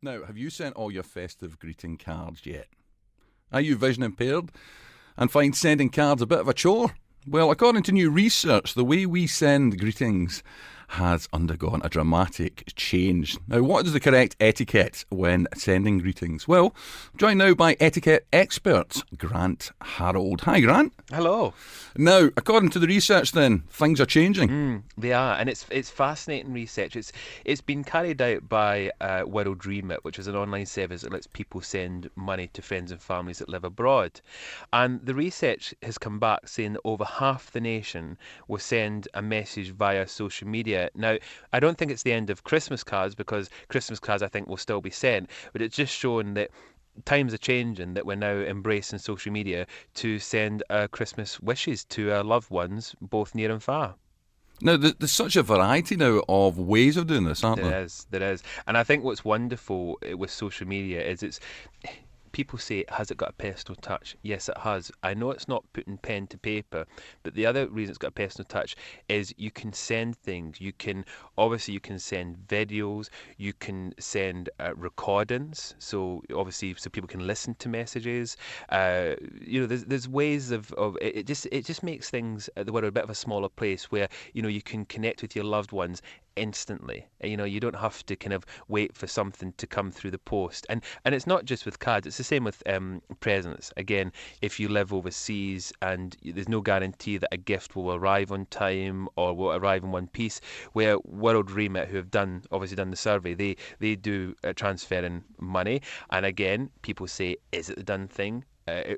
Now, have you sent all your festive greeting cards yet? Are you vision impaired and find sending cards a bit of a chore? Well, according to new research, the way we send greetings has undergone a dramatic change. Now, what is the correct etiquette when sending greetings? Well, joined now by etiquette expert Grant Harrold. Hi, Grant. Hello. Now, according to the research then, things are changing. They are, and it's fascinating research. It's been carried out by Remit, which is an online service that lets people send money to friends and families that live abroad. And the research has come back saying that over half the nation will send a message via social media. Now, I don't think it's the end of Christmas cards, because Christmas cards I think will still be sent, but it's just showing that times are changing, that we're now embracing social media to send Christmas wishes to our loved ones, both near and far. Now, there's such a variety now of ways of doing this, aren't there? There is. And I think what's wonderful with social media is people say, has it got a personal touch? Yes, it has. I know it's not putting pen to paper, but the other reason it's got a personal touch is you can send things. You can send videos, you can send recordings, so people can listen to messages. There's ways of it just makes things the world a bit of a smaller place, where you can connect with your loved ones instantly. You don't have to kind of wait for something to come through the post, and it's not just with cards, it's the same with presents. Again, if you live overseas and there's no guarantee that a gift will arrive on time or will arrive in one piece, where World Remit, who have done the survey, they do transferring money, and again people say, is it the done thing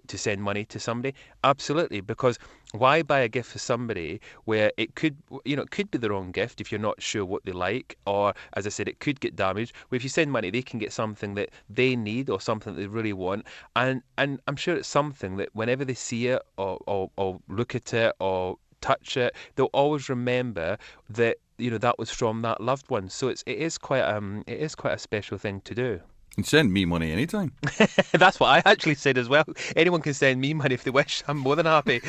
to send money to somebody? Absolutely, because why buy a gift for somebody where it could be the wrong gift if you're not sure what they like, or as I said, it could get damaged. Where if you send money, they can get something that they need or something that they really want, and I'm sure it's something that whenever they see it or look at it or touch it, they'll always remember that that was from that loved one. So it is quite a special thing to do. You can send me money anytime. That's what I actually said as well. Anyone can send me money if they wish. I'm more than happy.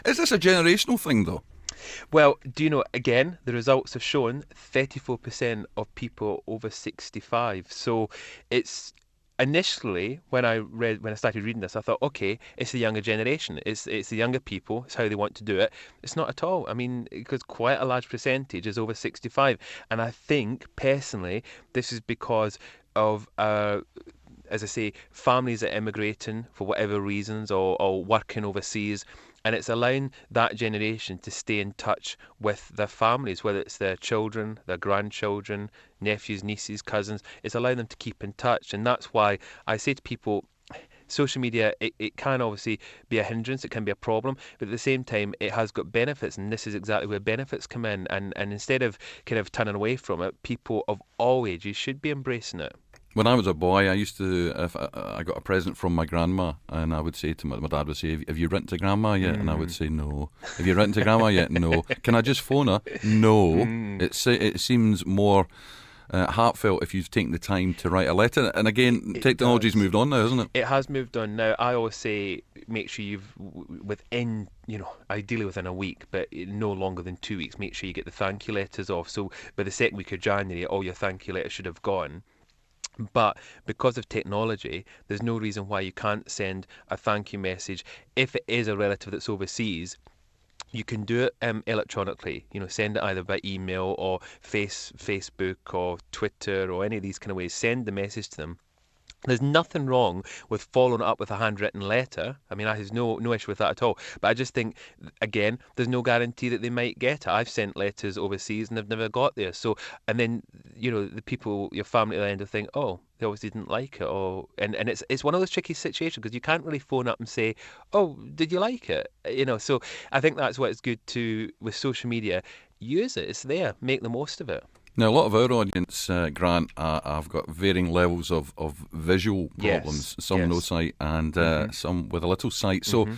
Is this a generational thing, though? Well, do you know, again, the results have shown 34% of people over 65. So it's initially, when I started reading this, I thought, okay, it's the younger generation. It's the younger people. It's how they want to do it. It's not at all. I mean, because quite a large percentage is over 65. And I think, personally, this is because of as I say, families that are immigrating for whatever reasons, or working overseas, and it's allowing that generation to stay in touch with their families, whether it's their children, their grandchildren, nephews, nieces, cousins. It's allowing them to keep in touch, and that's why I say to people, social media, it can obviously be a hindrance, it can be a problem, but at the same time it has got benefits, and this is exactly where benefits come in, and instead of kind of turning away from it, people of all ages should be embracing it. When I was a boy, I used to, if I got a present from my grandma, and I would say to my dad would say, have you written to grandma yet? And I would say, no. Have you written to grandma yet? No. Can I just phone her? No. It seems more heartfelt if you've taken the time to write a letter. And again, technology's moved on now, isn't it? It has moved on now. I always say, make sure you've, ideally within a week, but no longer than 2 weeks, make sure you get the thank you letters off. So by the second week of January, all your thank you letters should have gone. But because of technology, there's no reason why you can't send a thank you message. If it is a relative that's overseas, you can do it electronically. Send it either by email or Facebook or Twitter or any of these kind of ways. Send the message to them. There's nothing wrong with following up with a handwritten letter. I mean, I have no issue with that at all. But I just think, again, there's no guarantee that they might get it. I've sent letters overseas and they've never got there. So, and then, the people, your family at the end will think, oh, they obviously didn't like it. And it's one of those tricky situations, because you can't really phone up and say, oh, did you like it? So I think that's what it's good to, with social media, use it. It's there. Make the most of it. Now, a lot of our audience, Grant, have got varying levels of visual problems. Yes. Some no sight and some with a little sight. So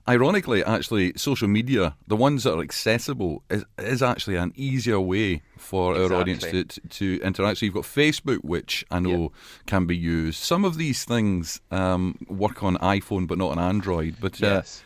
Ironically, actually, social media, the ones that are accessible, is actually an easier way for our audience to interact. So you've got Facebook, which I know can be used. Some of these things work on iPhone but not on Android. But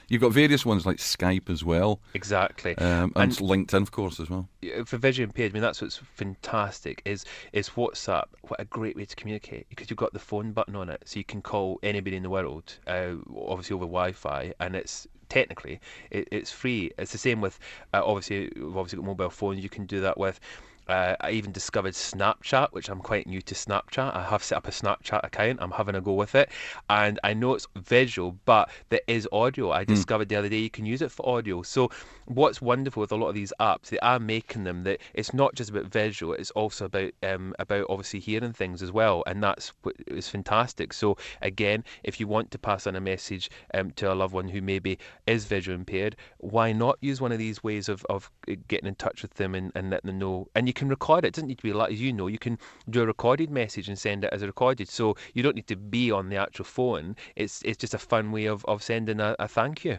you've got various ones like Skype as well. Exactly. And LinkedIn, of course, as well. For visually impaired, I mean, that's what's fantastic is WhatsApp. What a great way to communicate, because you've got the phone button on it, so you can call anybody in the world, obviously over Wi-Fi, and it's technically it's free. It's the same with obviously we've got mobile phones you can do that with. I even discovered Snapchat, which I'm quite new to Snapchat. I have set up a Snapchat account. I'm having a go with it. And I know it's visual, but there is audio. I discovered the other day you can use it for audio. So what's wonderful with a lot of these apps, they are making them that it's not just about visual, it's also about obviously hearing things as well. And that's what is fantastic. So again, if you want to pass on a message to a loved one who maybe is visually impaired, why not use one of these ways of getting in touch with them and letting them know? And you can record it. It doesn't need to be like, as you know, you can do a recorded message and send it as a recorded, so you don't need to be on the actual phone. It's just a fun way of sending a thank you.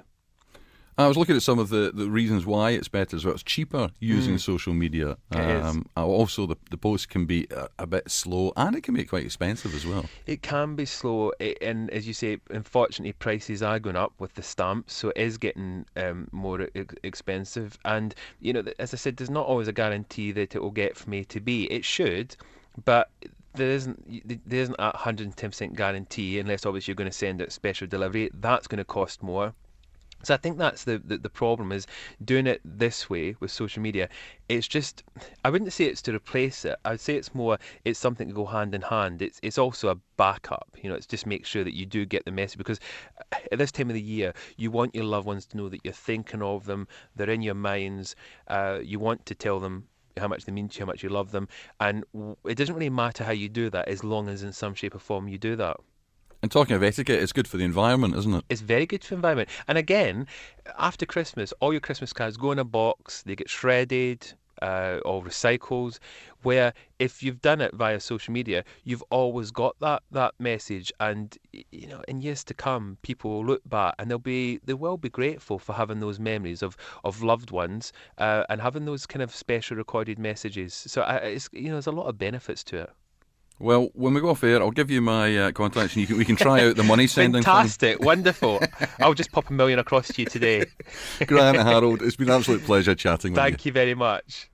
I was looking at some of the reasons why it's better as well. It's cheaper using social media. Also, the post can be a bit slow, and it can be quite expensive as well. It can be slow, and as you say, unfortunately, prices are going up with the stamps, so it is getting more expensive. And you know, as I said, there's not always a guarantee that it will get from A to B. It should, but there isn't a 110% guarantee, unless obviously you're going to send out special delivery. That's going to cost more. So I think that's the problem, is doing it this way with social media. It's just, I wouldn't say it's to replace it. I would say it's something to go hand in hand. It's also a backup. You know, it's just make sure that you do get the message, because at this time of the year, you want your loved ones to know that you're thinking of them, they're in your minds. You want to tell them how much they mean to you, how much you love them. And it doesn't really matter how you do that, as long as in some shape or form you do that. And talking of etiquette, it's good for the environment, isn't it? It's very good for the environment. And again, after Christmas, all your Christmas cards go in a box, they get shredded or recycled, where if you've done it via social media, you've always got that message. And you know, in years to come, people will look back and they will be grateful for having those memories of loved ones and having those kind of special recorded messages. So there's a lot of benefits to it. Well, when we go off air, I'll give you my contacts, and we can try out the money sending. Fantastic, wonderful. I'll just pop $1 million across to you today. Grant, Harrold, it's been an absolute pleasure chatting with you. Thank you very much.